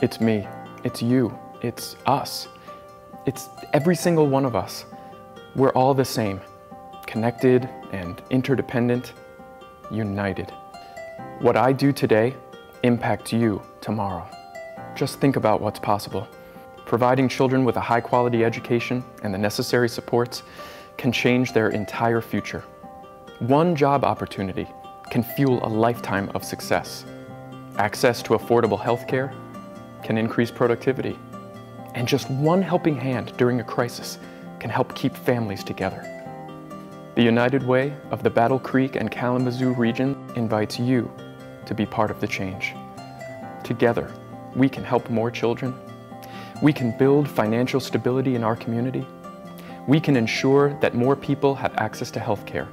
It's me, it's you, it's us. It's every single one of us. We're all the same, connected and interdependent, united. What I do today impacts you tomorrow. Just think about what's possible. Providing children with a high-quality education and the necessary supports can change their entire future. One job opportunity can fuel a lifetime of success. Access to affordable health care can increase productivity. And just one helping hand during a crisis can help keep families together. The United Way of the Battle Creek and Kalamazoo region invites you to be part of the change. Together, we can help more children. We can build financial stability in our community. We can ensure that more people have access to health care.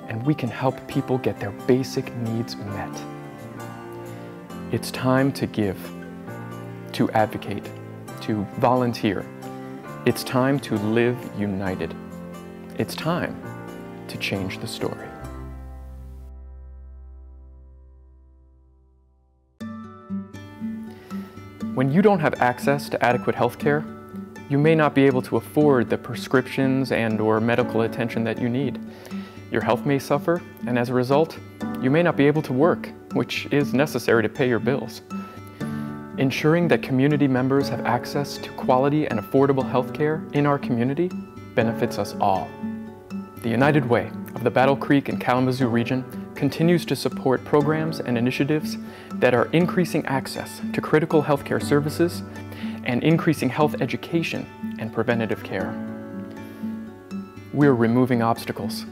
And we can help people get their basic needs met. It's time to give, to advocate, to volunteer. It's time to live united. It's time to change the story. When you don't have access to adequate health care, you may not be able to afford the prescriptions and/or medical attention that you need. Your health may suffer, and as a result, you may not be able to work, which is necessary to pay your bills. Ensuring that community members have access to quality and affordable health care in our community benefits us all. The United Way of the Battle Creek and Kalamazoo region continues to support programs and initiatives that are increasing access to critical healthcare services and increasing health education and preventative care. We're removing obstacles.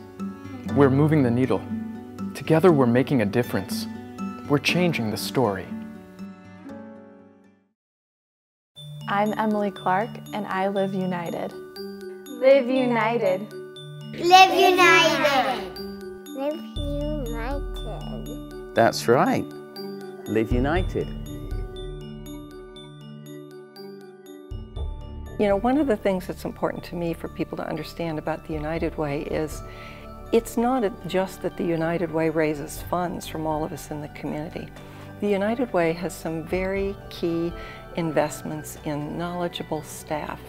We're moving the needle. Together we're making a difference. We're changing the story. I'm Emily Clark, and I live united. Live united. Live united. Live united. That's right. Live united. You know, one of the things that's important to me for people to understand about the United Way is it's not just that the United Way raises funds from all of us in the community. The United Way has some very key investments in knowledgeable staff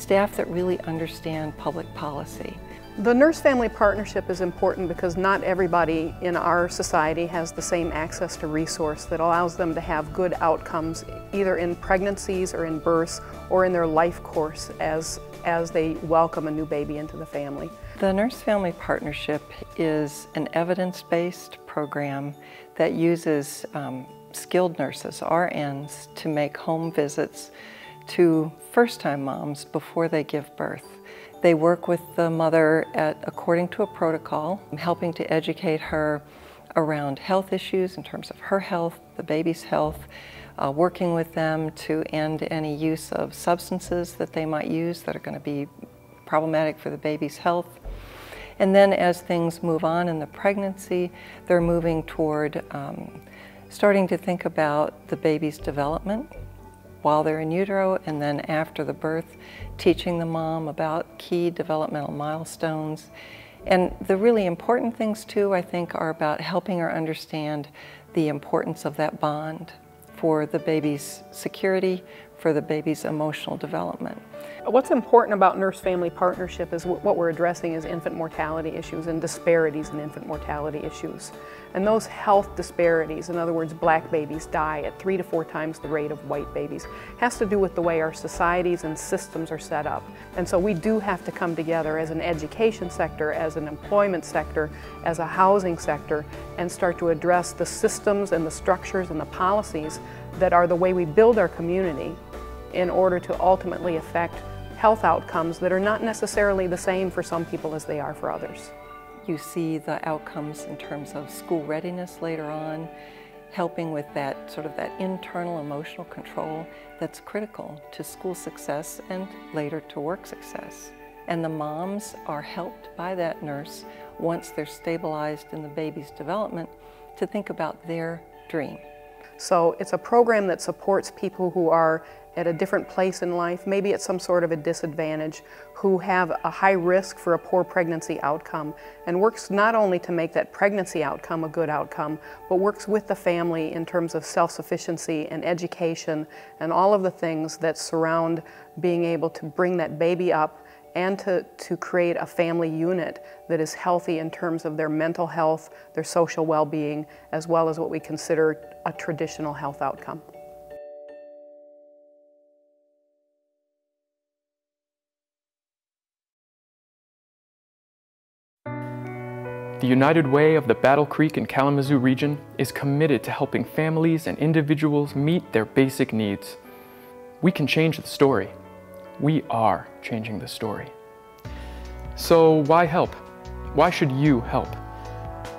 that really understand public policy. The nurse-family partnership is important because not everybody in our society has the same access to resource that allows them to have good outcomes either in pregnancies or in births or in their life course as they welcome a new baby into the family. The Nurse-Family Partnership is an evidence-based program that uses skilled nurses, RNs, to make home visits to first-time moms before they give birth. They work with the mother according to a protocol, helping to educate her around health issues in terms of her health, the baby's health, working with them to end any use of substances that they might use that are going to be problematic for the baby's health. And then as things move on in the pregnancy, they're moving toward starting to think about the baby's development while they're in utero, and then after the birth, teaching the mom about key developmental milestones. And the really important things too, I think, are about helping her understand the importance of that bond for the baby's security, for the baby's emotional development. What's important about nurse-family partnership is what we're addressing is infant mortality issues and disparities in infant mortality issues. And those health disparities, in other words, black babies die at 3 to 4 times the rate of white babies, has to do with the way our societies and systems are set up. And so we do have to come together as an education sector, as an employment sector, as a housing sector, and start to address the systems and the structures and the policies that are the way we build our community in order to ultimately affect health outcomes that are not necessarily the same for some people as they are for others. You see the outcomes in terms of school readiness later on, helping with that sort of that internal emotional control that's critical to school success and later to work success. And the moms are helped by that nurse once they're stabilized in the baby's development to think about their dream. So it's a program that supports people who are at a different place in life, maybe at some sort of a disadvantage, who have a high risk for a poor pregnancy outcome, and works not only to make that pregnancy outcome a good outcome, but works with the family in terms of self-sufficiency and education and all of the things that surround being able to bring that baby up and to create a family unit that is healthy in terms of their mental health, their social well-being, as well as what we consider a traditional health outcome. The United Way of the Battle Creek and Kalamazoo region is committed to helping families and individuals meet their basic needs. We can change the story. We are changing the story. So why help? Why should you help?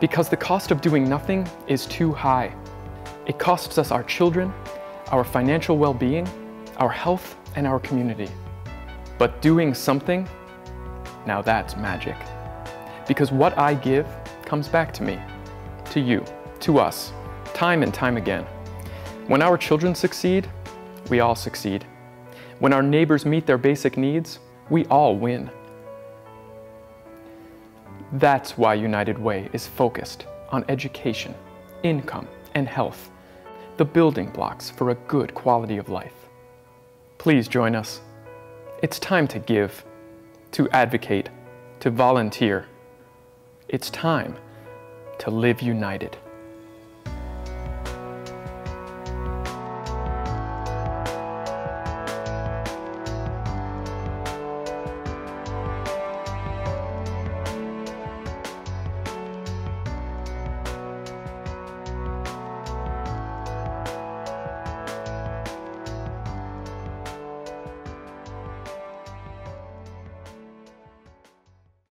Because the cost of doing nothing is too high. It costs us our children, our financial well-being, our health, and our community. But doing something, now that's magic. Because what I give comes back to me, to you, to us, time and time again. When our children succeed, we all succeed. When our neighbors meet their basic needs, we all win. That's why United Way is focused on education, income, and health, the building blocks for a good quality of life. Please join us. It's time to give, to advocate, to volunteer. It's time to live united.